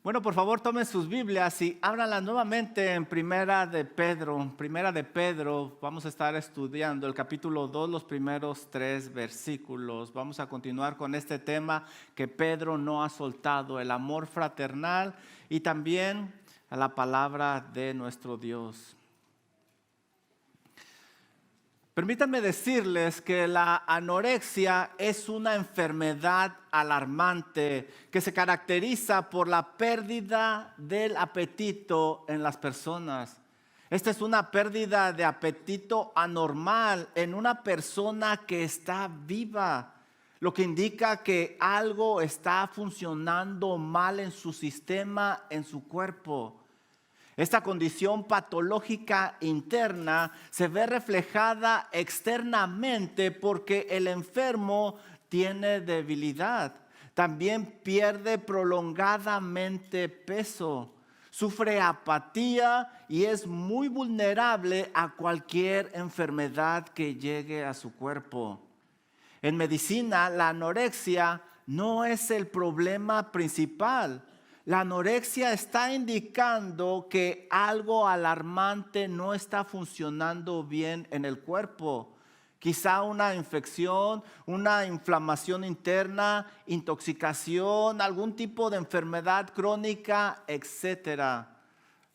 Bueno, por favor, tomen sus Biblias y ábranlas nuevamente en Primera de Pedro. Primera de Pedro, vamos a estar estudiando el capítulo 2, los primeros 3 versículos. Vamos a continuar con este tema que Pedro no ha soltado, el amor fraternal y también a la palabra de nuestro Dios. Permítanme decirles que la anorexia es una enfermedad alarmante que se caracteriza por la pérdida del apetito en las personas. Esta es una pérdida de apetito anormal en una persona que está viva, lo que indica que algo está funcionando mal en su sistema, en su cuerpo. Esta condición patológica interna se ve reflejada externamente porque el enfermo tiene debilidad. También pierde prolongadamente peso, sufre apatía y es muy vulnerable a cualquier enfermedad que llegue a su cuerpo. En medicina, la anorexia no es el problema principal. La anorexia está indicando que algo alarmante no está funcionando bien en el cuerpo. Quizá una infección, una inflamación interna, intoxicación, algún tipo de enfermedad crónica, etc.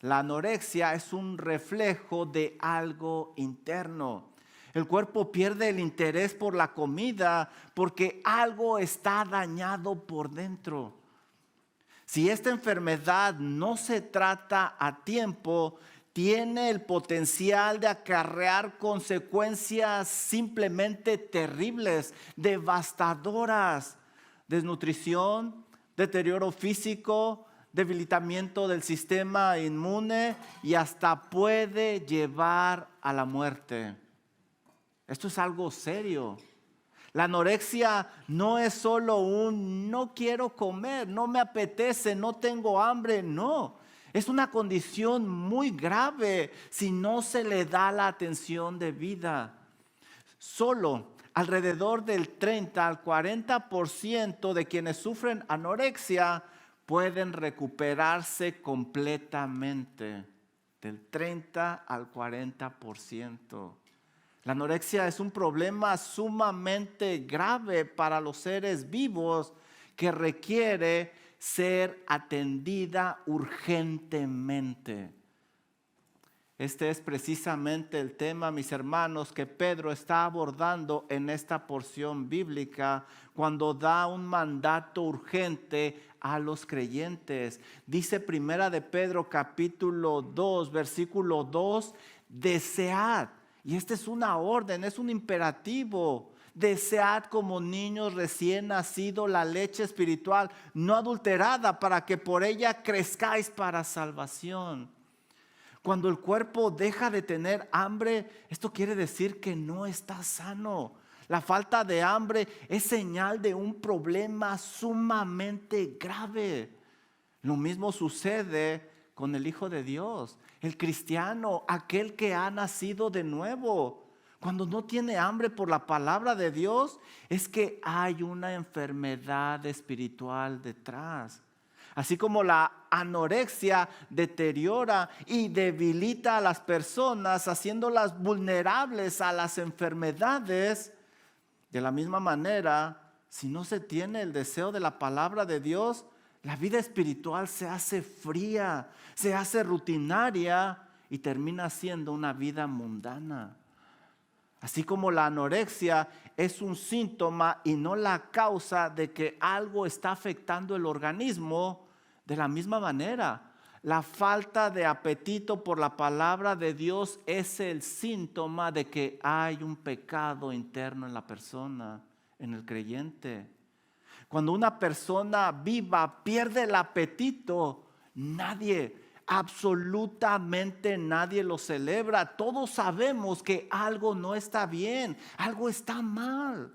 La anorexia es un reflejo de algo interno. El cuerpo pierde el interés por la comida porque algo está dañado por dentro. Si esta enfermedad no se trata a tiempo, tiene el potencial de acarrear consecuencias simplemente terribles, devastadoras: desnutrición, deterioro físico, debilitamiento del sistema inmune y hasta puede llevar a la muerte. Esto es algo serio. La anorexia no es solo un no quiero comer, no me apetece, no tengo hambre, no. Es una condición muy grave si no se le da la atención debida. Solo alrededor del 30 al 40% de quienes sufren anorexia pueden recuperarse completamente. Del 30 al 40%. La anorexia es un problema sumamente grave para los seres vivos que requiere ser atendida urgentemente. Este es precisamente el tema, mis hermanos, que Pedro está abordando en esta porción bíblica cuando da un mandato urgente a los creyentes. Dice Primera de Pedro capítulo 2, versículo 2, desead. Y esta es una orden, es un imperativo. Desead como niños recién nacidos la leche espiritual no adulterada para que por ella crezcáis para salvación. Cuando el cuerpo deja de tener hambre, esto quiere decir que no está sano. La falta de hambre es señal de un problema sumamente grave. Lo mismo sucede con el Hijo de Dios, el cristiano, aquel que ha nacido de nuevo. Cuando no tiene hambre por la palabra de Dios, es que hay una enfermedad espiritual detrás. Así como la anorexia deteriora y debilita a las personas, haciéndolas vulnerables a las enfermedades, de la misma manera, si no se tiene el deseo de la palabra de Dios, la vida espiritual se hace fría, se hace rutinaria y termina siendo una vida mundana. Así como la anorexia es un síntoma y no la causa de que algo está afectando el organismo, de la misma manera, la falta de apetito por la palabra de Dios es el síntoma de que hay un pecado interno en la persona, en el creyente. Cuando una persona viva pierde el apetito, absolutamente nadie lo celebra. Todos sabemos que algo no está bien, algo está mal.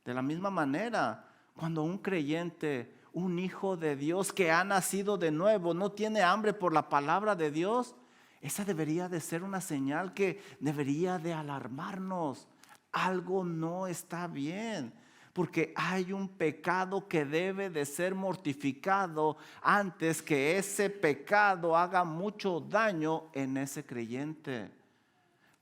De la misma manera, cuando un creyente, un hijo de Dios que ha nacido de nuevo, no tiene hambre por la palabra de Dios, esa debería de ser una señal que debería de alarmarnos. Algo no está bien. Porque hay un pecado que debe de ser mortificado antes que ese pecado haga mucho daño en ese creyente.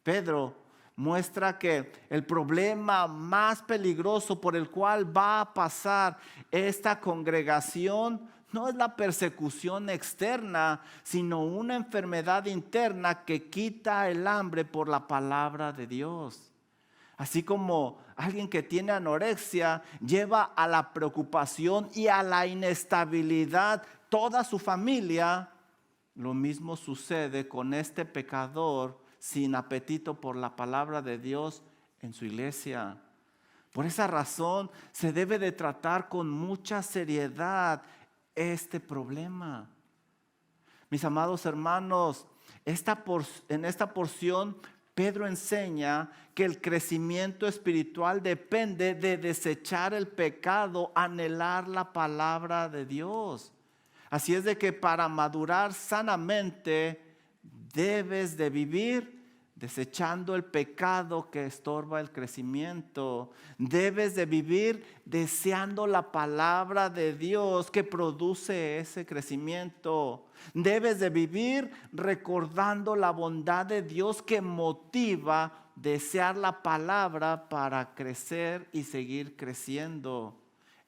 Pedro muestra que el problema más peligroso por el cual va a pasar esta congregación no es la persecución externa, sino una enfermedad interna que quita el hambre por la palabra de Dios. Así como alguien que tiene anorexia lleva a la preocupación y a la inestabilidad toda su familia, lo mismo sucede con este pecador sin apetito por la palabra de Dios en su iglesia. Por esa razón se debe de tratar con mucha seriedad este problema. Mis amados hermanos, en esta porción Pedro enseña que el crecimiento espiritual depende de desechar el pecado, anhelar la palabra de Dios. Así es de que para madurar sanamente debes de vivir desechando el pecado que estorba el crecimiento. Debes de vivir deseando la palabra de Dios que produce ese crecimiento. Debes de vivir recordando la bondad de Dios que motiva desear la palabra para crecer y seguir creciendo.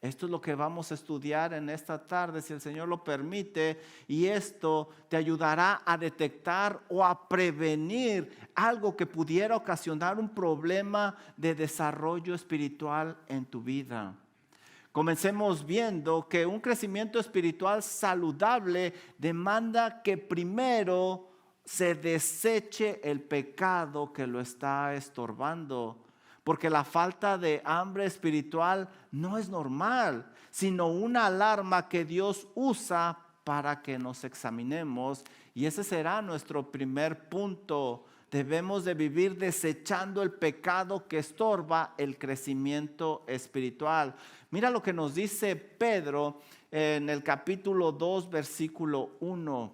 Esto es lo que vamos a estudiar en esta tarde, si el Señor lo permite, y esto te ayudará a detectar o a prevenir algo que pudiera ocasionar un problema de desarrollo espiritual en tu vida. Comencemos viendo que un crecimiento espiritual saludable demanda que primero se deseche el pecado que lo está estorbando. Porque la falta de hambre espiritual no es normal, sino una alarma que Dios usa para que nos examinemos. Y ese será nuestro primer punto. Debemos de vivir desechando el pecado que estorba el crecimiento espiritual. Mira lo que nos dice Pedro en el capítulo 2, versículo 1.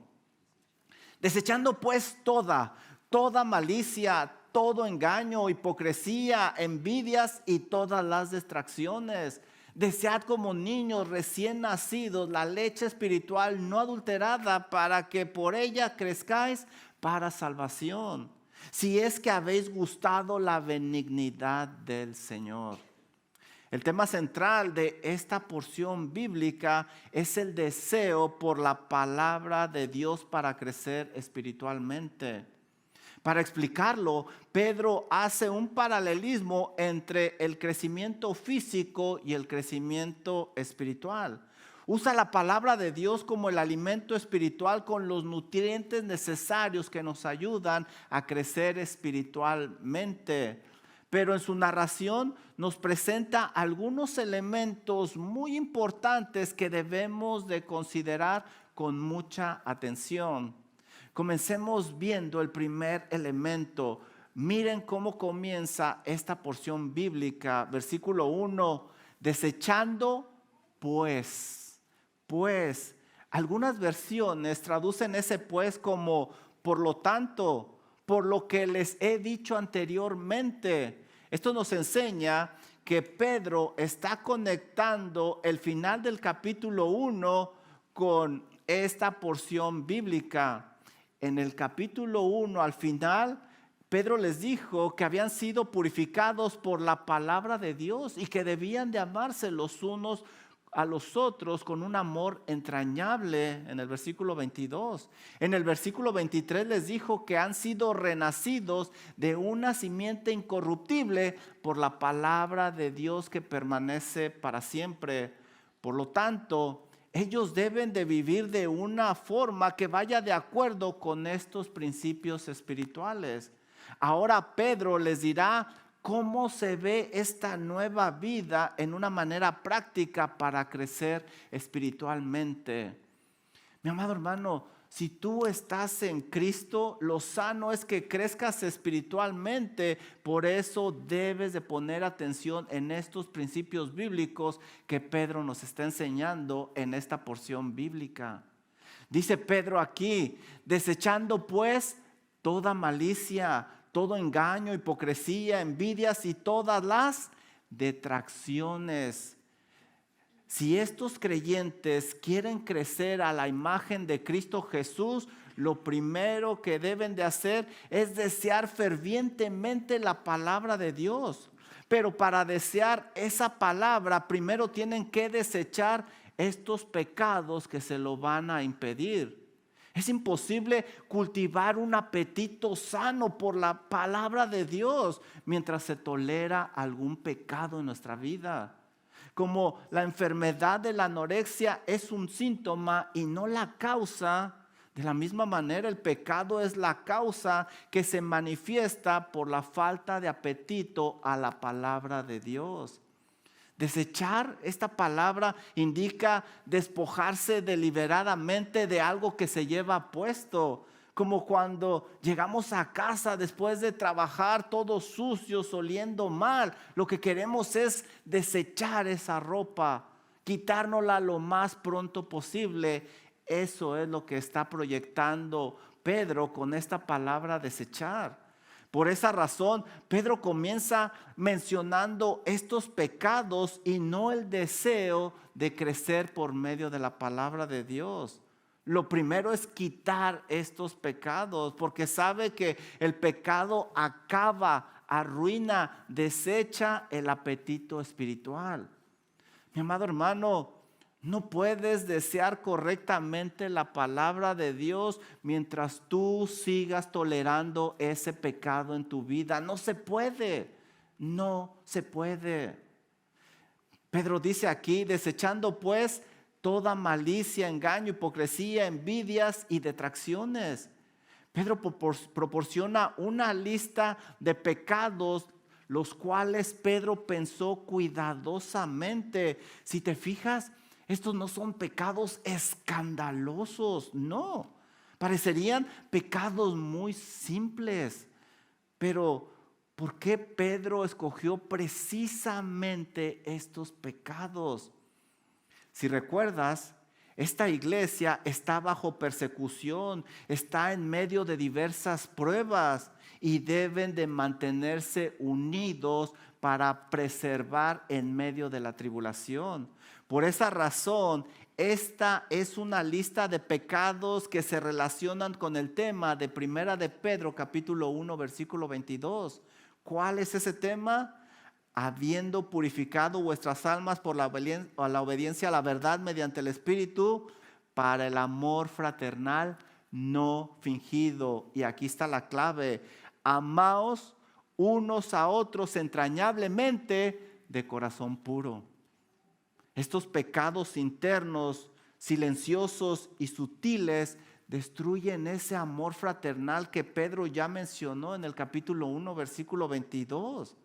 Desechando pues toda malicia, todo engaño, hipocresía, envidias y todas las distracciones. Desead como niños recién nacidos la leche espiritual no adulterada para que por ella crezcáis para salvación. Si es que habéis gustado la benignidad del Señor. El tema central de esta porción bíblica es el deseo por la palabra de Dios para crecer espiritualmente. Para explicarlo, Pedro hace un paralelismo entre el crecimiento físico y el crecimiento espiritual. Usa la palabra de Dios como el alimento espiritual con los nutrientes necesarios que nos ayudan a crecer espiritualmente. Pero en su narración nos presenta algunos elementos muy importantes que debemos de considerar con mucha atención. Comencemos viendo el primer elemento. Miren cómo comienza esta porción bíblica. Versículo 1. Desechando pues. Algunas versiones traducen ese pues como por lo tanto, por lo que les he dicho anteriormente. Esto nos enseña que Pedro está conectando el final del capítulo 1 con esta porción bíblica. En el capítulo 1 al final, Pedro les dijo que habían sido purificados por la palabra de Dios y que debían de amarse los unos a los otros con un amor entrañable en el versículo 22. En el versículo 23 les dijo que han sido renacidos de una simiente incorruptible por la palabra de Dios que permanece para siempre. Por lo tanto, ellos deben de vivir de una forma que vaya de acuerdo con estos principios espirituales. Ahora Pedro les dirá cómo se ve esta nueva vida en una manera práctica para crecer espiritualmente. Mi amado hermano, si tú estás en Cristo, lo sano es que crezcas espiritualmente. Por eso debes de poner atención en estos principios bíblicos que Pedro nos está enseñando en esta porción bíblica. Dice Pedro aquí, desechando pues toda malicia, todo engaño, hipocresía, envidias y todas las detracciones. Si estos creyentes quieren crecer a la imagen de Cristo Jesús, lo primero que deben de hacer es desear fervientemente la palabra de Dios. Pero para desear esa palabra, primero tienen que desechar estos pecados que se lo van a impedir. Es imposible cultivar un apetito sano por la palabra de Dios mientras se tolera algún pecado en nuestra vida. Como la enfermedad de la anorexia es un síntoma y no la causa, de la misma manera el pecado es la causa que se manifiesta por la falta de apetito a la palabra de Dios. Desechar esta palabra indica despojarse deliberadamente de algo que se lleva puesto. Como cuando llegamos a casa después de trabajar todos sucios, oliendo mal. Lo que queremos es desechar esa ropa, quitárnosla lo más pronto posible. Eso es lo que está proyectando Pedro con esta palabra desechar. Por esa razón, Pedro comienza mencionando estos pecados y no el deseo de crecer por medio de la palabra de Dios. Lo primero es quitar estos pecados, porque sabe que el pecado acaba, arruina, desecha el apetito espiritual. Mi amado hermano, no puedes desear correctamente la palabra de Dios mientras tú sigas tolerando ese pecado en tu vida. No se puede, no se puede. Pedro dice aquí, desechando pues toda malicia, engaño, hipocresía, envidias y detracciones. Pedro proporciona una lista de pecados los cuales Pedro pensó cuidadosamente. Si te fijas, estos no son pecados escandalosos, no. Parecerían pecados muy simples. Pero, ¿por qué Pedro escogió precisamente estos pecados? Si recuerdas, esta iglesia está bajo persecución, está en medio de diversas pruebas y deben de mantenerse unidos para preservar en medio de la tribulación. Por esa razón, esta es una lista de pecados que se relacionan con el tema de Primera de Pedro, capítulo 1, versículo 22. ¿Cuál es ese tema? Habiendo purificado vuestras almas por la obediencia a la verdad mediante el Espíritu, para el amor fraternal no fingido. Y aquí está la clave: amaos unos a otros entrañablemente de corazón puro. Estos pecados internos, silenciosos y sutiles, destruyen ese amor fraternal que Pedro ya mencionó en el capítulo 1, versículo 22.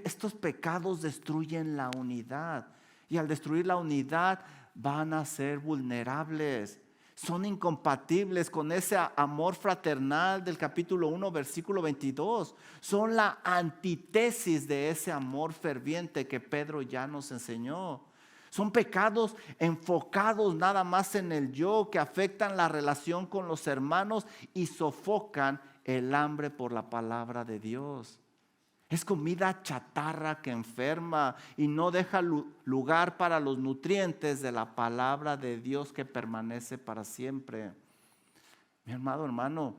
Estos pecados destruyen la unidad, y al destruir la unidad van a ser vulnerables. Son incompatibles con ese amor fraternal del capítulo 1, versículo 22. Son la antítesis de ese amor ferviente que Pedro ya nos enseñó. Son pecados enfocados nada más en el yo, que afectan la relación con los hermanos y sofocan el hambre por la palabra de Dios. Es comida chatarra que enferma y no deja lugar para los nutrientes de la palabra de Dios que permanece para siempre. Mi amado hermano,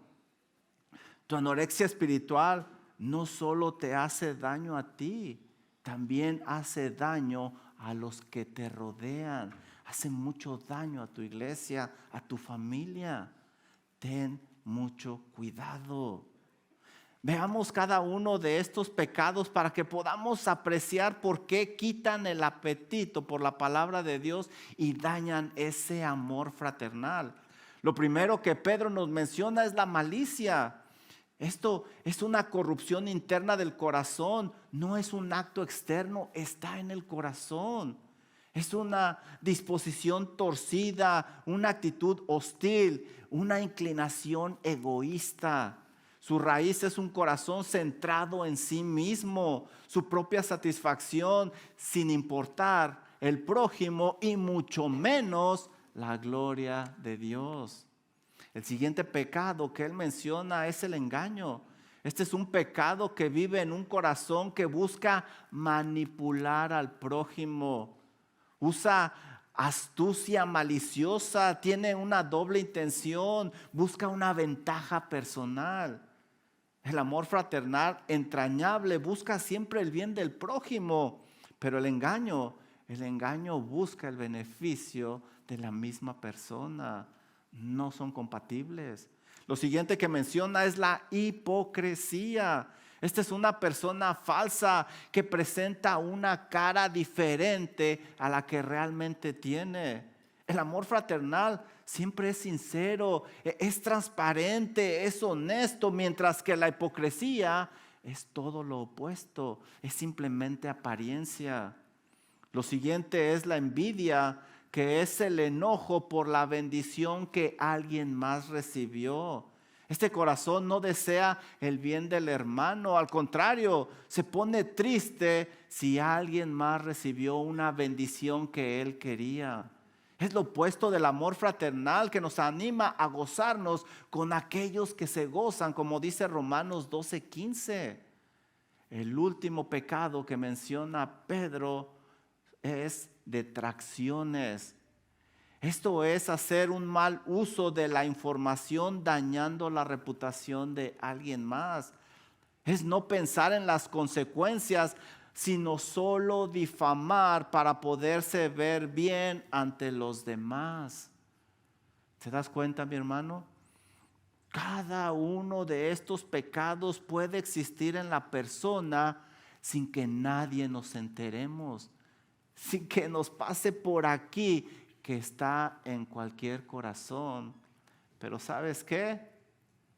tu anorexia espiritual no solo te hace daño a ti, también hace daño a los que te rodean. Hace mucho daño a tu iglesia, a tu familia. Ten mucho cuidado. Veamos cada uno de estos pecados para que podamos apreciar por qué quitan el apetito por la palabra de Dios y dañan ese amor fraternal. Lo primero que Pedro nos menciona es la malicia. Esto es una corrupción interna del corazón, no es un acto externo, está en el corazón. Es una disposición torcida, una actitud hostil, una inclinación egoísta. Su raíz es un corazón centrado en sí mismo, su propia satisfacción, sin importar el prójimo y mucho menos la gloria de Dios. El siguiente pecado que él menciona es el engaño. Este es un pecado que vive en un corazón que busca manipular al prójimo. Usa astucia maliciosa, tiene una doble intención, busca una ventaja personal. El amor fraternal entrañable busca siempre el bien del prójimo, pero el engaño busca el beneficio de la misma persona. No son compatibles. Lo siguiente que menciona es la hipocresía. Esta es una persona falsa que presenta una cara diferente a la que realmente tiene. El amor fraternal siempre es sincero, es transparente, es honesto, mientras que la hipocresía es todo lo opuesto, es simplemente apariencia. Lo siguiente es la envidia, que es el enojo por la bendición que alguien más recibió. Este corazón no desea el bien del hermano, al contrario, se pone triste si alguien más recibió una bendición que él quería. Es lo opuesto del amor fraternal que nos anima a gozarnos con aquellos que se gozan, como dice Romanos 12:15. El último pecado que menciona Pedro es detracciones. Esto es hacer un mal uso de la información dañando la reputación de alguien más. Es no pensar en las consecuencias, sino solo difamar para poderse ver bien ante los demás. ¿Te das cuenta, mi hermano? Cada uno de estos pecados puede existir en la persona sin que nadie nos enteremos, sin que nos pase por aquí, que está en cualquier corazón. Pero ¿sabes qué?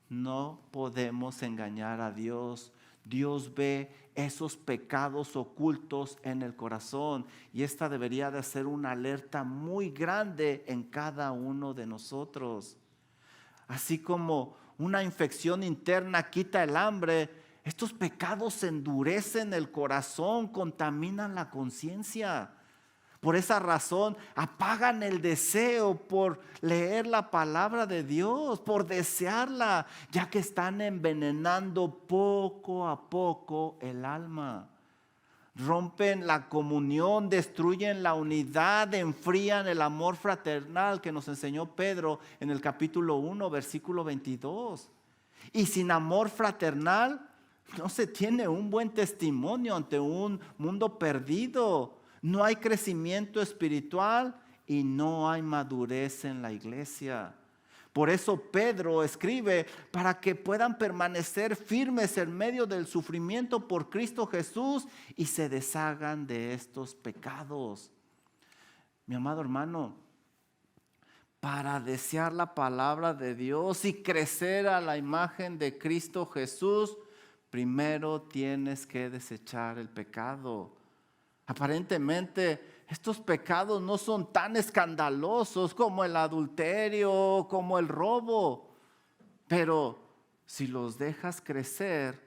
No podemos engañar a Dios. Dios ve esos pecados ocultos en el corazón, y esta debería de ser una alerta muy grande en cada uno de nosotros. Así como una infección interna quita el hambre, estos pecados endurecen el corazón, contaminan la conciencia. Por esa razón apagan el deseo por leer la palabra de Dios, por desearla, ya que están envenenando poco a poco el alma. Rompen la comunión, destruyen la unidad, enfrían el amor fraternal que nos enseñó Pedro en el capítulo 1, versículo 22. Y sin amor fraternal no se tiene un buen testimonio ante un mundo perdido. No hay crecimiento espiritual y no hay madurez en la iglesia. Por eso Pedro escribe para que puedan permanecer firmes en medio del sufrimiento por Cristo Jesús y se deshagan de estos pecados. Mi amado hermano, para desear la palabra de Dios y crecer a la imagen de Cristo Jesús, primero tienes que desechar el pecado. Aparentemente estos pecados no son tan escandalosos como el adulterio, como el robo, pero si los dejas crecer,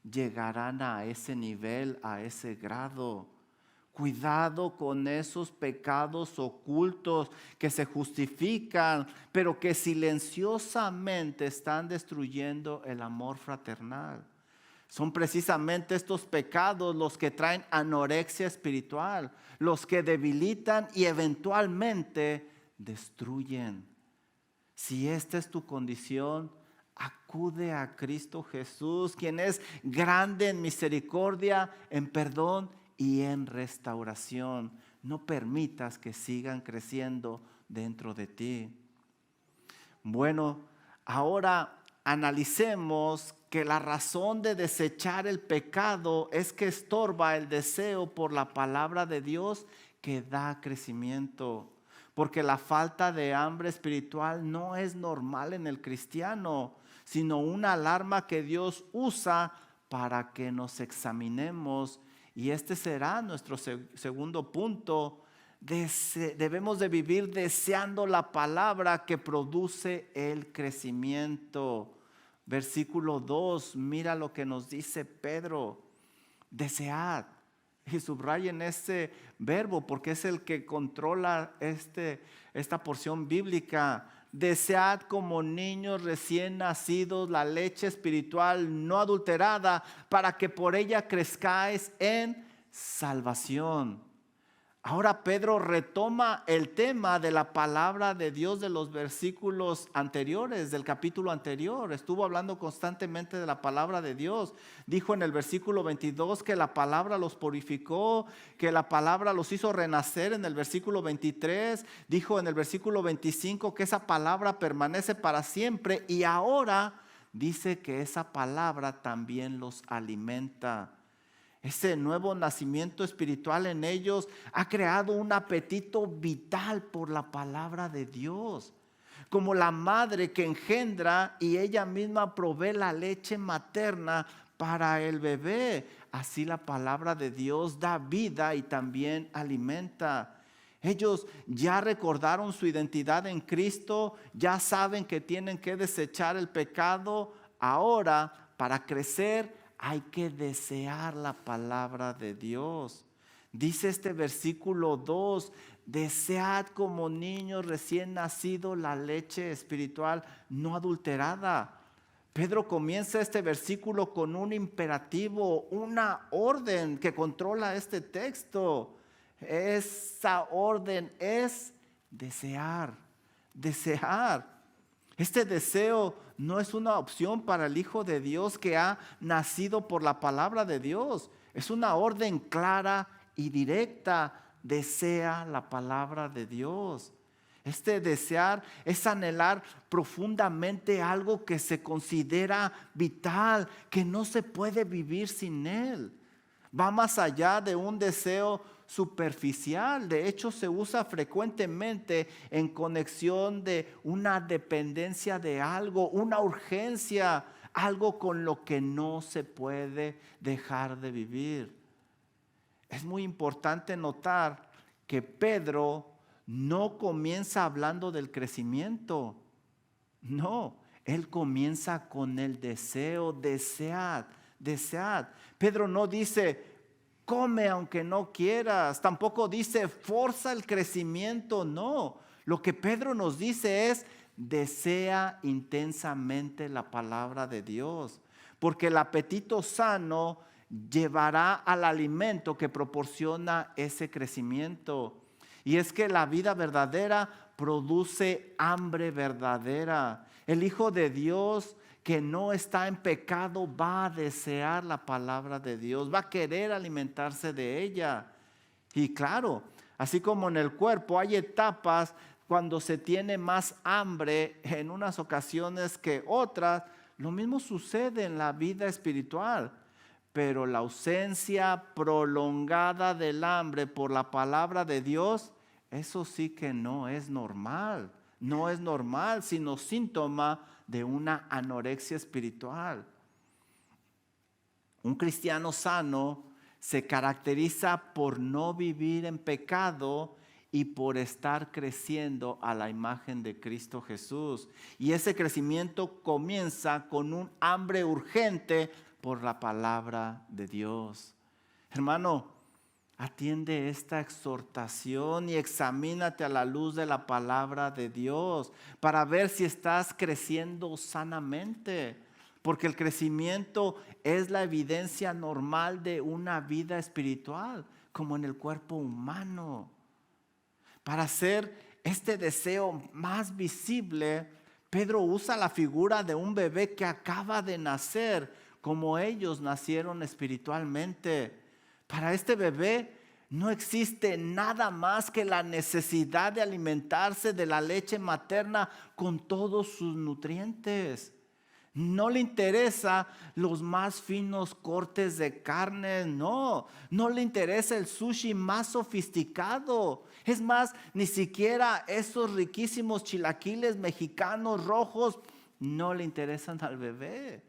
llegarán a ese nivel, a ese grado. Cuidado con esos pecados ocultos que se justifican, pero que silenciosamente están destruyendo el amor fraternal. Son precisamente estos pecados los que traen anorexia espiritual, los que debilitan y eventualmente destruyen. Si esta es tu condición, acude a Cristo Jesús, quien es grande en misericordia, en perdón y en restauración. No permitas que sigan creciendo dentro de ti. Bueno, ahora analicemos que la razón de desechar el pecado es que estorba el deseo por la palabra de Dios que da crecimiento. Porque la falta de hambre espiritual no es normal en el cristiano, sino una alarma que Dios usa para que nos examinemos. Y este será nuestro segundo punto. Debemos de vivir deseando la palabra que produce el crecimiento. Versículo 2, mira lo que nos dice Pedro: desead Y subrayen ese verbo porque es el que controla esta porción bíblica. Desead como niños recién nacidos la leche espiritual no adulterada, para que por ella crezcáis en salvación. Ahora Pedro retoma el tema de la palabra de Dios de los versículos anteriores, del capítulo anterior. Estuvo hablando constantemente de la palabra de Dios. Dijo en el versículo 22 que la palabra los purificó, que la palabra los hizo renacer en el versículo 23. Dijo en el versículo 25 que esa palabra permanece para siempre. Y ahora dice que esa palabra también los alimenta. Ese nuevo nacimiento espiritual en ellos ha creado un apetito vital por la palabra de Dios. Como la madre que engendra y ella misma provee la leche materna para el bebé, así la palabra de Dios da vida y también alimenta. Ellos ya recordaron su identidad en Cristo, ya saben que tienen que desechar el pecado. Ahora, para crecer, hay que desear la palabra de Dios. Dice este versículo 2, desead como niños recién nacidos la leche espiritual no adulterada. Pedro comienza este versículo con un imperativo, una orden que controla este texto. Esa orden es desear, desear. Este deseo no es una opción para el Hijo de Dios que ha nacido por la palabra de Dios. Es una orden clara y directa. Desea la palabra de Dios. Este desear es anhelar profundamente algo que se considera vital, que no se puede vivir sin él. Va más allá de un deseo superficial. De hecho, se usa frecuentemente en conexión de una dependencia de algo, una urgencia, algo con lo que no se puede dejar de vivir. Es muy importante notar que Pedro no comienza hablando del crecimiento. No, él comienza con el deseo, desead, desead. Pedro no dice, come aunque no quieras. Tampoco dice, forza el crecimiento. No, lo que Pedro nos dice es, desea intensamente la palabra de Dios. Porque el apetito sano llevará al alimento que proporciona ese crecimiento. Y es que la vida verdadera produce hambre verdadera. El Hijo de Dios que no está en pecado va a desear la palabra de Dios, va a querer alimentarse de ella. Y claro, así como en el cuerpo hay etapas cuando se tiene más hambre en unas ocasiones que otras, lo mismo sucede en la vida espiritual. Pero la ausencia prolongada del hambre por la palabra de Dios, eso sí que no es normal. No es normal, sino síntoma de una anorexia espiritual. Un cristiano sano se caracteriza por no vivir en pecado y por estar creciendo a la imagen de Cristo Jesús. Y ese crecimiento comienza con un hambre urgente por la palabra de Dios. Hermano, atiende esta exhortación y examínate a la luz de la palabra de Dios para ver si estás creciendo sanamente. Porque el crecimiento es la evidencia normal de una vida espiritual, como en el cuerpo humano. Para hacer este deseo más visible, Pedro usa la figura de un bebé que acaba de nacer, como ellos nacieron espiritualmente. Para este bebé no existe nada más que la necesidad de alimentarse de la leche materna con todos sus nutrientes. No le interesa los más finos cortes de carne, no le interesa el sushi más sofisticado. Es más, ni siquiera esos riquísimos chilaquiles mexicanos rojos no le interesan al bebé.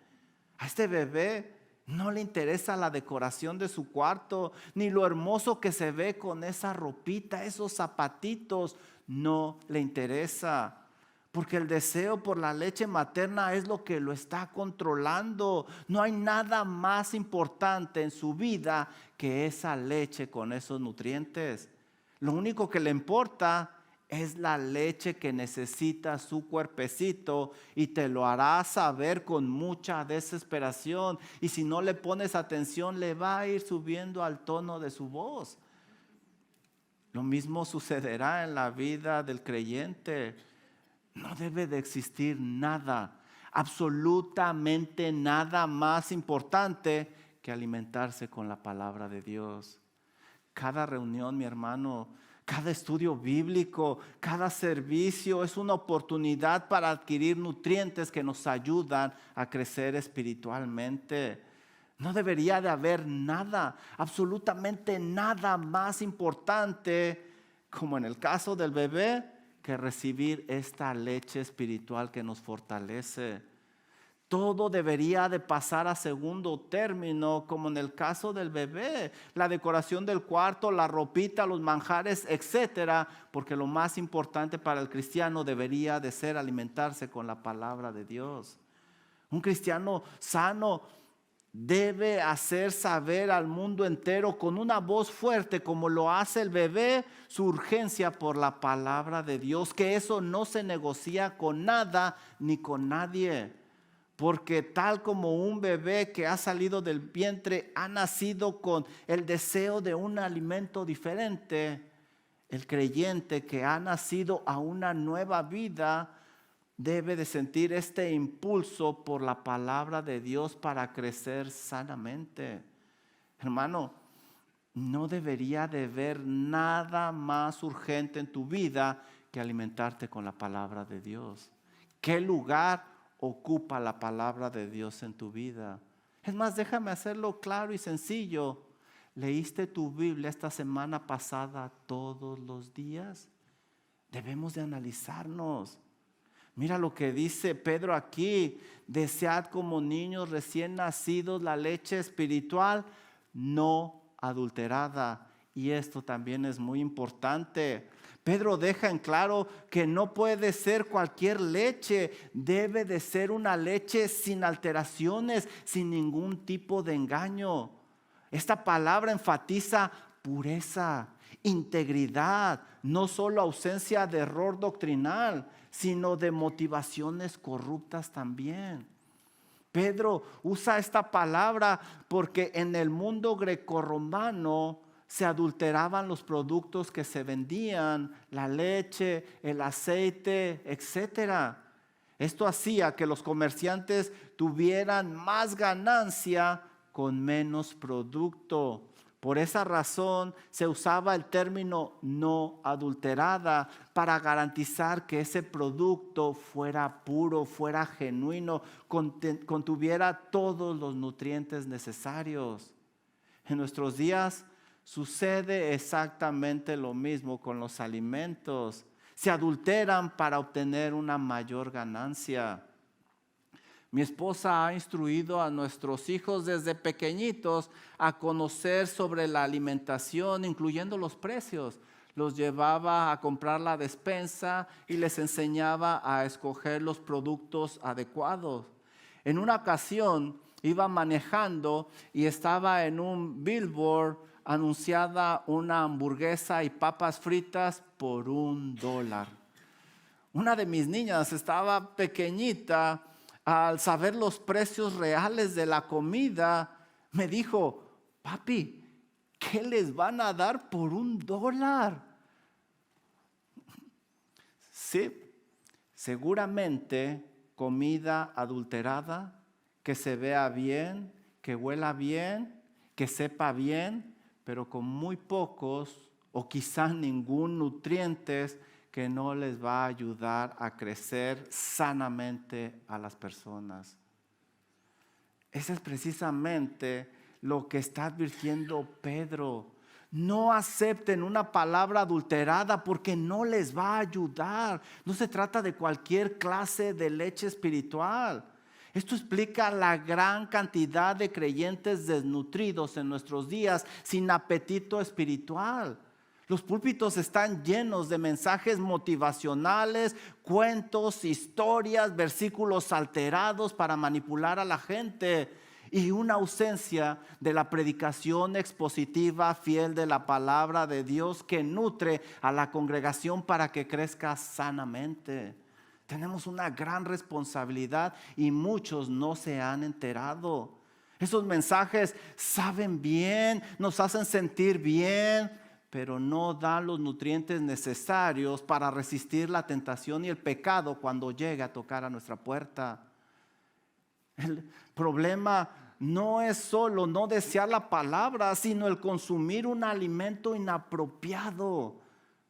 A este bebé no le interesa la decoración de su cuarto, ni lo hermoso que se ve con esa ropita, esos zapatitos, no le interesa. Porque el deseo por la leche materna es lo que lo está controlando. No hay nada más importante en su vida que esa leche con esos nutrientes. Lo único que le importa es la leche que necesita su cuerpecito, y te lo hará saber con mucha desesperación. Y si no le pones atención, le va a ir subiendo al tono de su voz. Lo mismo sucederá en la vida del creyente. No debe de existir nada, absolutamente nada más importante que alimentarse con la palabra de Dios. Cada reunión, mi hermano, cada estudio bíblico, cada servicio es una oportunidad para adquirir nutrientes que nos ayudan a crecer espiritualmente. No debería de haber nada, absolutamente nada más importante, como en el caso del bebé, que recibir esta leche espiritual que nos fortalece. Todo debería de pasar a segundo término, como en el caso del bebé, la decoración del cuarto, la ropita, los manjares, etcétera, porque lo más importante para el cristiano debería de ser alimentarse con la palabra de Dios. Un cristiano sano debe hacer saber al mundo entero con una voz fuerte, como lo hace el bebé, su urgencia por la palabra de Dios, que eso no se negocia con nada ni con nadie. Porque tal como un bebé que ha salido del vientre ha nacido con el deseo de un alimento diferente, el creyente que ha nacido a una nueva vida debe de sentir este impulso por la palabra de Dios para crecer sanamente. Hermano, no debería de haber nada más urgente en tu vida que alimentarte con la palabra de Dios. ¿Qué lugar ocupa la palabra de Dios en tu vida? Es más, déjame hacerlo claro y sencillo. ¿Leíste tu Biblia esta semana pasada todos los días? Debemos de analizarnos. Mira lo que dice Pedro aquí: desead como niños recién nacidos la leche espiritual no adulterada. Y esto también es muy importante. Pedro deja en claro que no puede ser cualquier leche, debe de ser una leche sin alteraciones, sin ningún tipo de engaño. Esta palabra enfatiza pureza, integridad, no solo ausencia de error doctrinal, sino de motivaciones corruptas también. Pedro usa esta palabra porque en el mundo grecorromano se adulteraban los productos que se vendían, la leche, el aceite, etcétera. Esto hacía que los comerciantes tuvieran más ganancia con menos producto. Por esa razón se usaba el término no adulterada para garantizar que ese producto fuera puro, fuera genuino, contuviera todos los nutrientes necesarios. En nuestros días sucede exactamente lo mismo con los alimentos. Se adulteran para obtener una mayor ganancia. Mi esposa ha instruido a nuestros hijos desde pequeñitos a conocer sobre la alimentación, incluyendo los precios. Los llevaba a comprar la despensa y les enseñaba a escoger los productos adecuados. En una ocasión iba manejando y estaba en un billboard anunciada una hamburguesa y papas fritas por $1. Una de mis niñas estaba pequeñita. Al saber los precios reales de la comida, me dijo: papi, ¿qué les van a dar por $1? Sí, seguramente comida adulterada, que se vea bien, que huela bien, que sepa bien, pero con muy pocos o quizás ningún nutrientes que no les va a ayudar a crecer sanamente a las personas. Ese es precisamente lo que está advirtiendo Pedro. No acepten una palabra adulterada porque no les va a ayudar. No se trata de cualquier clase de leche espiritual. Esto explica la gran cantidad de creyentes desnutridos en nuestros días, sin apetito espiritual. Los púlpitos están llenos de mensajes motivacionales, cuentos, historias, versículos alterados para manipular a la gente y una ausencia de la predicación expositiva fiel de la palabra de Dios que nutre a la congregación para que crezca sanamente. Tenemos una gran responsabilidad y muchos no se han enterado. Esos mensajes saben bien, nos hacen sentir bien, pero no dan los nutrientes necesarios para resistir la tentación y el pecado cuando llegue a tocar a nuestra puerta. El problema no es solo no desear la palabra, sino el consumir un alimento inapropiado.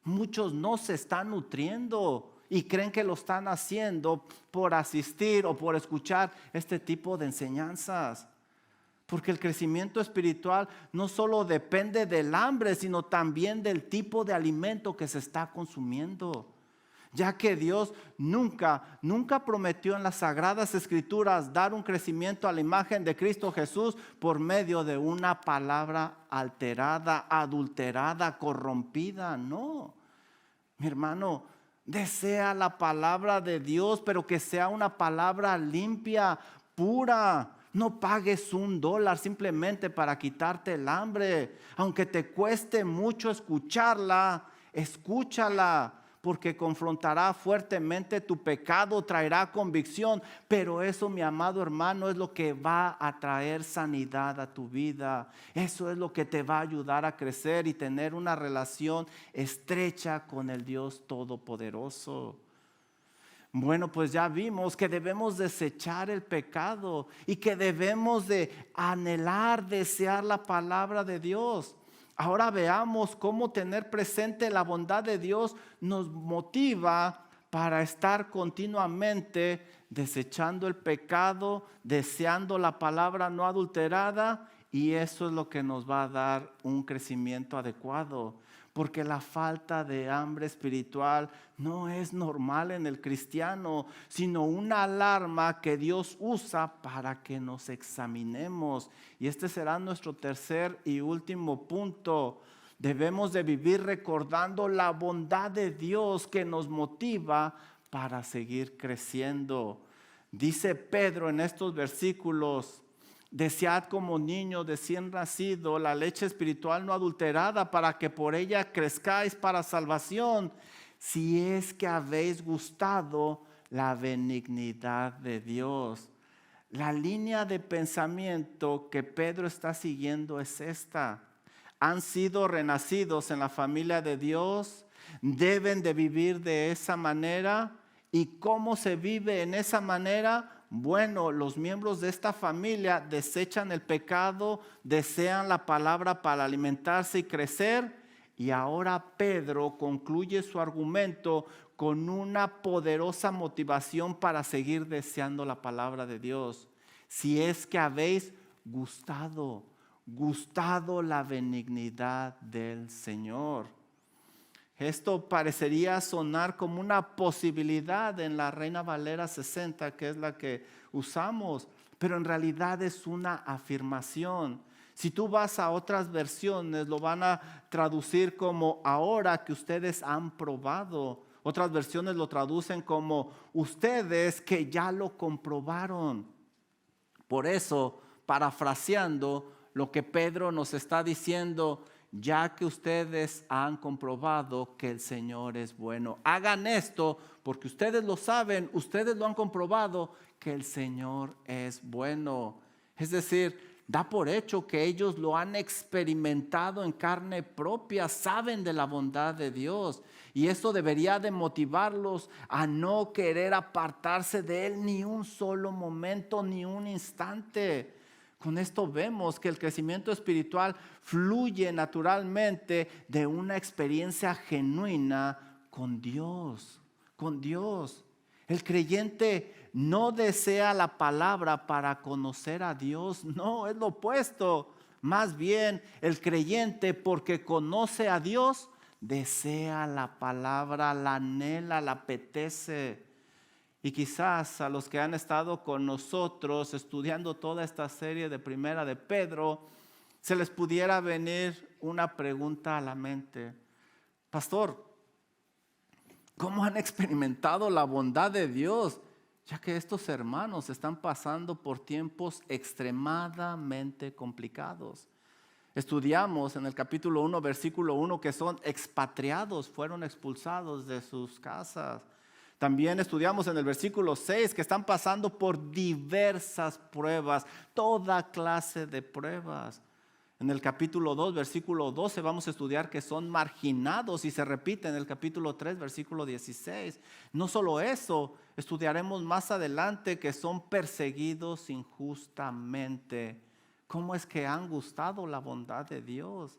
Muchos no se están nutriendo y creen que lo están haciendo por asistir o por escuchar este tipo de enseñanzas. Porque el crecimiento espiritual no solo depende del hambre, sino también del tipo de alimento que se está consumiendo. Ya que Dios nunca prometió en las Sagradas Escrituras dar un crecimiento a la imagen de Cristo Jesús por medio de una palabra alterada, adulterada, corrompida. No, mi hermano, desea la palabra de Dios, pero que sea una palabra limpia, pura. No pagues $1 simplemente para quitarte el hambre. Aunque te cueste mucho escucharla, escúchala, porque confrontará fuertemente tu pecado, traerá convicción. Pero eso, mi amado hermano, es lo que va a traer sanidad a tu vida. Eso es lo que te va a ayudar a crecer y tener una relación estrecha con el Dios Todopoderoso. Bueno, pues ya vimos que debemos desechar el pecado y que debemos de anhelar, desear la palabra de Dios. Ahora veamos cómo tener presente la bondad de Dios nos motiva para estar continuamente desechando el pecado, deseando la palabra no adulterada, y eso es lo que nos va a dar un crecimiento adecuado. Porque la falta de hambre espiritual no es normal en el cristiano, sino una alarma que Dios usa para que nos examinemos. Y este será nuestro tercer y último punto. Debemos de vivir recordando la bondad de Dios que nos motiva para seguir creciendo. Dice Pedro en estos versículos: desead como niños recién nacido la leche espiritual no adulterada, para que por ella crezcáis para salvación, si es que habéis gustado la benignidad de Dios. La línea de pensamiento que Pedro está siguiendo es esta: han sido renacidos en la familia de Dios, deben de vivir de esa manera. ¿Y cómo se vive en esa manera? Bueno, los miembros de esta familia desechan el pecado, desean la palabra para alimentarse y crecer. Y ahora Pedro concluye su argumento con una poderosa motivación para seguir deseando la palabra de Dios. Si es que habéis gustado la benignidad del Señor. Esto parecería sonar como una posibilidad en la Reina Valera 60, que es la que usamos, pero en realidad es una afirmación. Si tú vas a otras versiones, lo van a traducir como ahora que ustedes han probado. Otras versiones lo traducen como ustedes que ya lo comprobaron. Por eso, parafraseando lo que Pedro nos está diciendo: ya que ustedes han comprobado que el Señor es bueno, hagan esto porque ustedes lo saben, ustedes lo han comprobado que el Señor es bueno. Es decir, da por hecho que ellos lo han experimentado en carne propia, saben de la bondad de Dios, y esto debería de motivarlos a no querer apartarse de Él ni un solo momento, ni un instante. Con esto vemos que el crecimiento espiritual fluye naturalmente de una experiencia genuina con Dios, con Dios. El creyente no desea la palabra para conocer a Dios, no, es lo opuesto. Más bien, el creyente, porque conoce a Dios, desea la palabra, la anhela, la apetece. Y quizás a los que han estado con nosotros estudiando toda esta serie de Primera de Pedro, se les pudiera venir una pregunta a la mente. Pastor, ¿cómo han experimentado la bondad de Dios? Ya que estos hermanos están pasando por tiempos extremadamente complicados. Estudiamos en el capítulo 1, versículo 1, que son expatriados, fueron expulsados de sus casas. También estudiamos en el versículo 6 que están pasando por diversas pruebas, toda clase de pruebas. En el capítulo 2, versículo 12, vamos a estudiar que son marginados y se repite en el capítulo 3, versículo 16. No solo eso, estudiaremos más adelante que son perseguidos injustamente. ¿Cómo es que han gustado la bondad de Dios?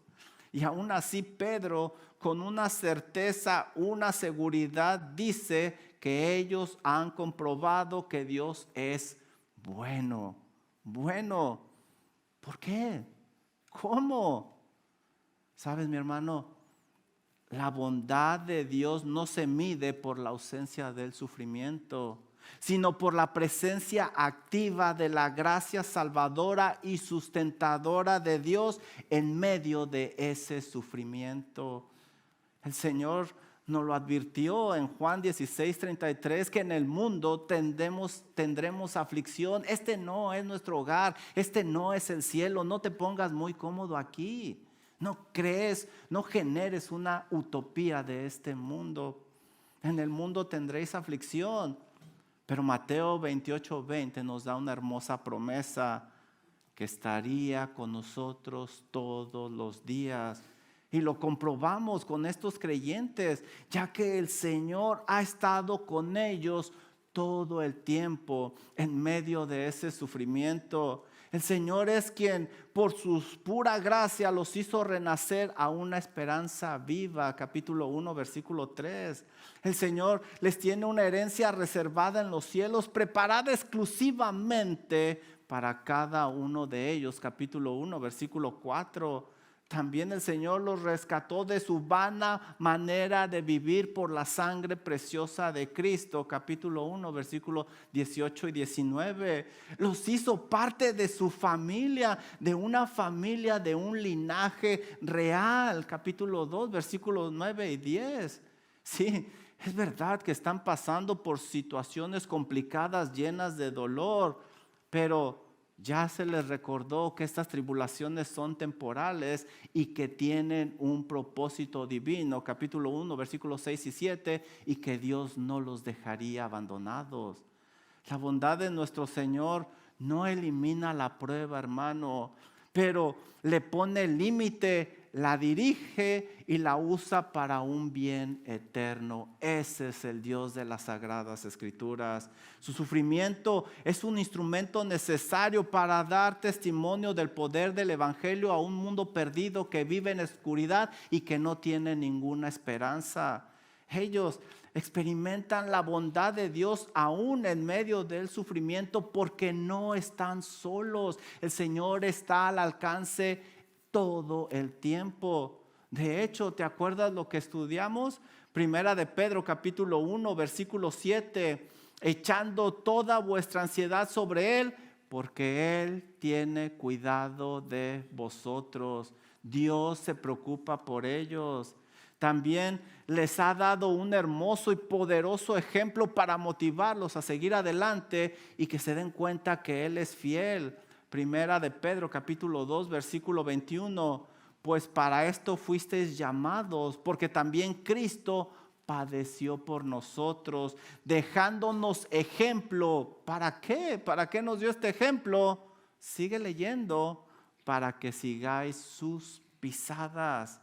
Y aún así Pedro, con una certeza, una seguridad, dice que ellos han comprobado que Dios es bueno. Bueno, ¿por qué? ¿Cómo? Sabes, mi hermano, la bondad de Dios no se mide por la ausencia del sufrimiento, sino por la presencia activa de la gracia salvadora y sustentadora de Dios en medio de ese sufrimiento. El Señor nos lo advirtió en Juan 16:33, que en el mundo tendremos aflicción. Este no es nuestro hogar, este no es el cielo. No te pongas muy cómodo aquí. No crees, no generes una utopía de este mundo. En el mundo tendréis aflicción. Pero Mateo 28:20 nos da una hermosa promesa, que estaría con nosotros todos los días. Y lo comprobamos con estos creyentes, ya que el Señor ha estado con ellos todo el tiempo en medio de ese sufrimiento. El Señor es quien por su pura gracia los hizo renacer a una esperanza viva. Capítulo 1, versículo 3. El Señor les tiene una herencia reservada en los cielos, preparada exclusivamente para cada uno de ellos. Capítulo 1, versículo 4. También el Señor los rescató de su vana manera de vivir por la sangre preciosa de Cristo. Capítulo 1, versículos 18 y 19. Los hizo parte de su familia, de una familia, de un linaje real. Capítulo 2, versículos 9 y 10. Sí, es verdad que están pasando por situaciones complicadas, llenas de dolor, pero ya se les recordó que estas tribulaciones son temporales y que tienen un propósito divino. Capítulo 1, versículos 6 y 7, y que Dios no los dejaría abandonados. La bondad de nuestro Señor no elimina la prueba, hermano, pero le pone límite, la dirige y la usa para un bien eterno. Ese es el Dios de las Sagradas Escrituras. Su sufrimiento es un instrumento necesario para dar testimonio del poder del Evangelio a un mundo perdido que vive en oscuridad y que no tiene ninguna esperanza. Ellos experimentan la bondad de Dios aún en medio del sufrimiento porque no están solos. El Señor está al alcance todo el tiempo. De hecho, ¿te acuerdas lo que estudiamos? Primera de Pedro, capítulo 1, versículo 7. Echando toda vuestra ansiedad sobre Él, porque Él tiene cuidado de vosotros. Dios se preocupa por ellos. También les ha dado un hermoso y poderoso ejemplo para motivarlos a seguir adelante y que se den cuenta que Él es fiel. Primera de Pedro, capítulo 2, versículo 21. Pues para esto fuisteis llamados, porque también Cristo padeció por nosotros, dejándonos ejemplo. ¿Para qué? ¿Para qué nos dio este ejemplo? Sigue leyendo, para que sigáis sus pisadas.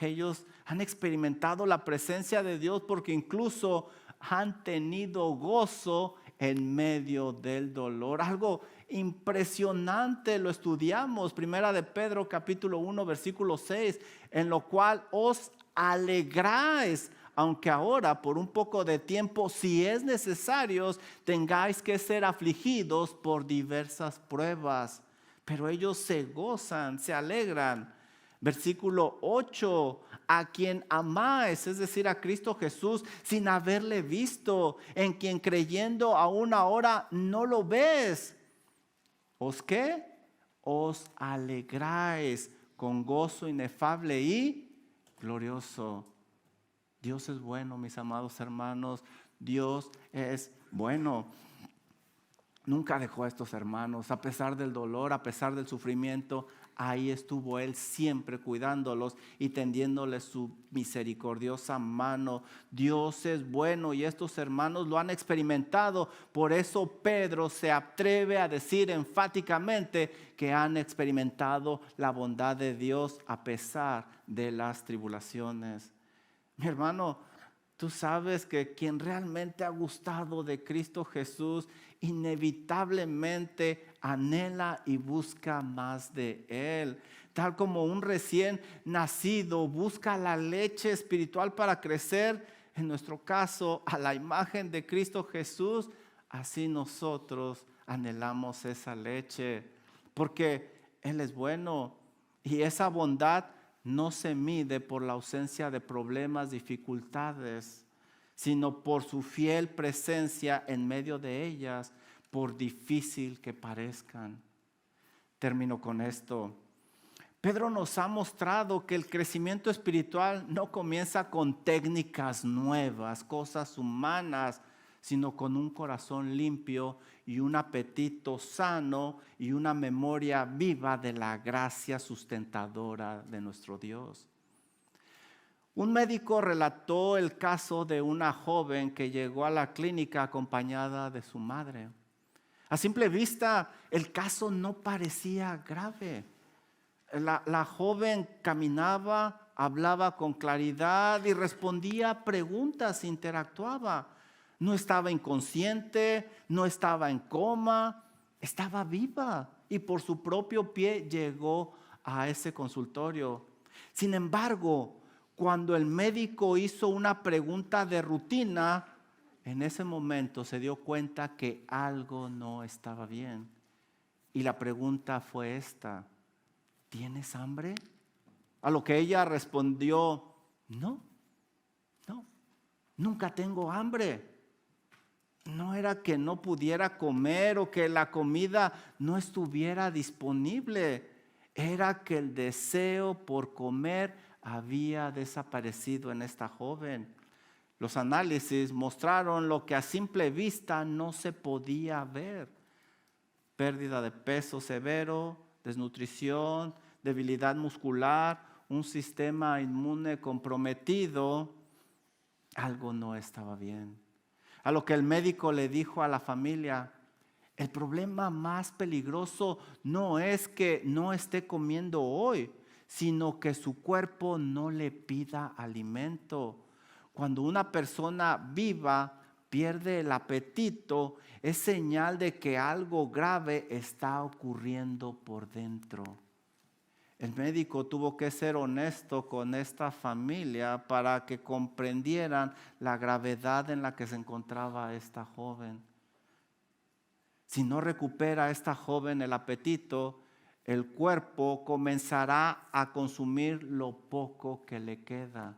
Ellos han experimentado la presencia de Dios porque incluso han tenido gozo en medio del dolor. Algo impresionante, lo estudiamos, Primera de Pedro capítulo 1 versículo 6, en lo cual os alegráis, aunque ahora por un poco de tiempo, si es necesario, tengáis que ser afligidos por diversas pruebas. Pero ellos se gozan, se alegran. Versículo 8, a quien amáis, es decir, a Cristo Jesús, sin haberle visto, en quien creyendo aún ahora no lo ves. ¿Os qué? Os alegráis con gozo inefable y glorioso. Dios es bueno, mis amados hermanos. Dios es bueno. Nunca dejó a estos hermanos, a pesar del dolor, a pesar del sufrimiento. Ahí estuvo Él siempre cuidándolos y tendiéndoles su misericordiosa mano. Dios es bueno y estos hermanos lo han experimentado. Por eso Pedro se atreve a decir enfáticamente que han experimentado la bondad de Dios a pesar de las tribulaciones. Mi hermano, tú sabes que quien realmente ha gustado de Cristo Jesús inevitablemente anhela y busca más de Él. Tal como un recién nacido busca la leche espiritual para crecer, en nuestro caso, a la imagen de Cristo Jesús, así nosotros anhelamos esa leche, porque Él es bueno y esa bondad no se mide por la ausencia de problemas, dificultades, sino por su fiel presencia en medio de ellas, por difícil que parezcan. Termino con esto. Pedro nos ha mostrado que el crecimiento espiritual no comienza con técnicas nuevas, cosas humanas, sino con un corazón limpio y un apetito sano y una memoria viva de la gracia sustentadora de nuestro Dios. Un médico relató el caso de una joven que llegó a la clínica acompañada de su madre. A simple vista, el caso no parecía grave. La joven caminaba, hablaba con claridad y respondía a preguntas, interactuaba. No estaba inconsciente, no estaba en coma, estaba viva y por su propio pie llegó a ese consultorio. Sin embargo, cuando el médico hizo una pregunta de rutina, en ese momento se dio cuenta que algo no estaba bien. Y la pregunta fue esta: ¿tienes hambre? A lo que ella respondió: no, nunca tengo hambre. No era que no pudiera comer o que la comida no estuviera disponible. Era que el deseo por comer había desaparecido en esta joven. Los análisis mostraron lo que a simple vista no se podía ver: pérdida de peso severo, desnutrición, debilidad muscular, un sistema inmune comprometido. Algo no estaba bien. A lo que el médico le dijo a la familia: el problema más peligroso no es que no esté comiendo hoy, sino que su cuerpo no le pida alimento. Cuando una persona viva pierde el apetito, es señal de que algo grave está ocurriendo por dentro. El médico tuvo que ser honesto con esta familia para que comprendieran la gravedad en la que se encontraba esta joven. Si no recupera esta joven el apetito, el cuerpo comenzará a consumir lo poco que le queda.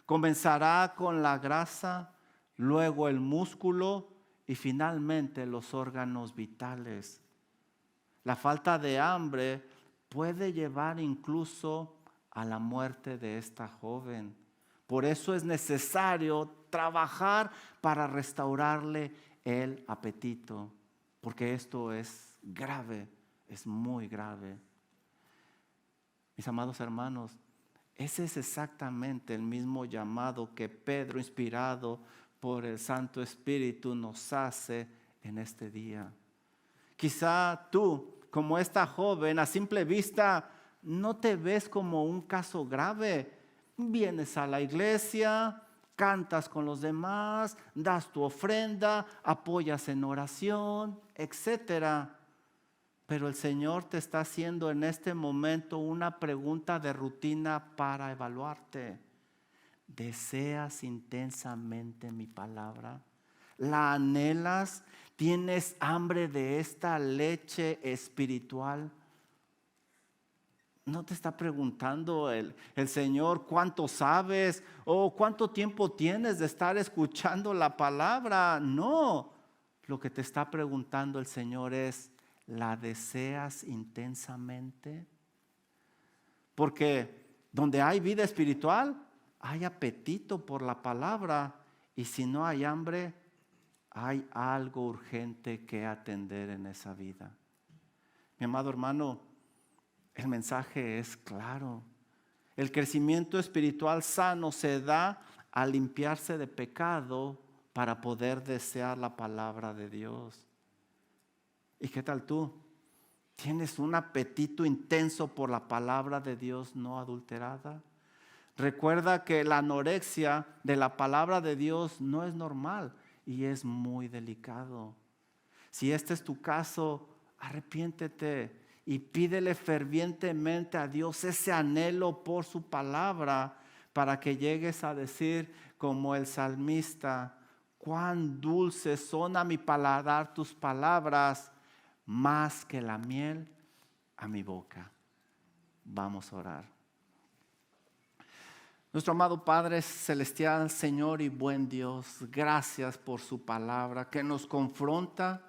Comenzará con la grasa, luego el músculo y finalmente los órganos vitales. La falta de hambre puede llevar incluso a la muerte de esta joven. Por eso es necesario trabajar para restaurarle el apetito, porque esto es grave, es muy grave. Mis amados hermanos, ese es exactamente el mismo llamado que Pedro, inspirado por el Santo Espíritu, nos hace en este día. Quizá tú, como esta joven, a simple vista no te ves como un caso grave. Vienes a la iglesia, cantas con los demás, das tu ofrenda, apoyas en oración, etcétera. Pero el Señor te está haciendo en este momento una pregunta de rutina para evaluarte. ¿Deseas intensamente mi palabra? ¿La anhelas? ¿Tienes hambre de esta leche espiritual? No te está preguntando el Señor cuánto sabes o cuánto tiempo tienes de estar escuchando la palabra. No, lo que te está preguntando el Señor es: ¿la deseas intensamente? Porque donde hay vida espiritual, hay apetito por la palabra, y si no hay hambre, hay algo urgente que atender en esa vida. Mi amado hermano, el mensaje es claro. El crecimiento espiritual sano se da al limpiarse de pecado para poder desear la palabra de Dios. ¿Y qué tal tú? ¿Tienes un apetito intenso por la palabra de Dios no adulterada? Recuerda que la anorexia de la palabra de Dios no es normal y es muy delicado. Si este es tu caso, arrepiéntete y pídele fervientemente a Dios ese anhelo por su palabra, para que llegues a decir como el salmista: cuán dulces son a mi paladar tus palabras, más que la miel a mi boca. Vamos a orar. Nuestro amado Padre Celestial, Señor y buen Dios, gracias por su palabra que nos confronta.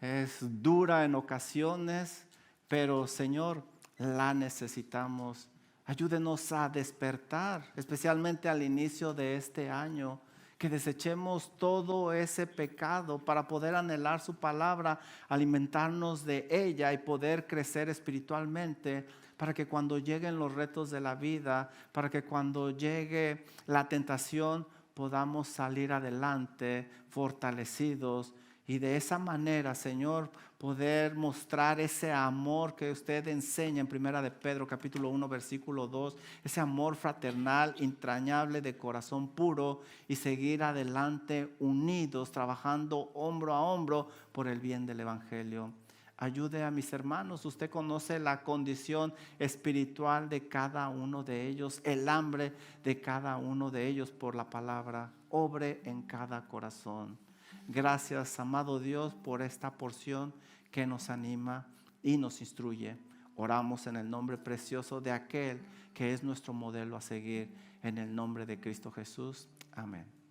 Es dura en ocasiones, pero Señor, la necesitamos. Ayúdenos a despertar, especialmente al inicio de este año, que desechemos todo ese pecado para poder anhelar su palabra, alimentarnos de ella y poder crecer espiritualmente, para que cuando lleguen los retos de la vida, para que cuando llegue la tentación, podamos salir adelante fortalecidos. Y de esa manera, Señor, poder mostrar ese amor que usted enseña en Primera de Pedro, capítulo 1, versículo 2, ese amor fraternal, entrañable, de corazón puro, y seguir adelante unidos, trabajando hombro a hombro por el bien del Evangelio. Ayude a mis hermanos. Usted conoce la condición espiritual de cada uno de ellos, el hambre de cada uno de ellos por la palabra. Obre en cada corazón. Gracias, amado Dios, por esta porción que nos anima y nos instruye. Oramos en el nombre precioso de aquel que es nuestro modelo a seguir, en el nombre de Cristo Jesús. Amén.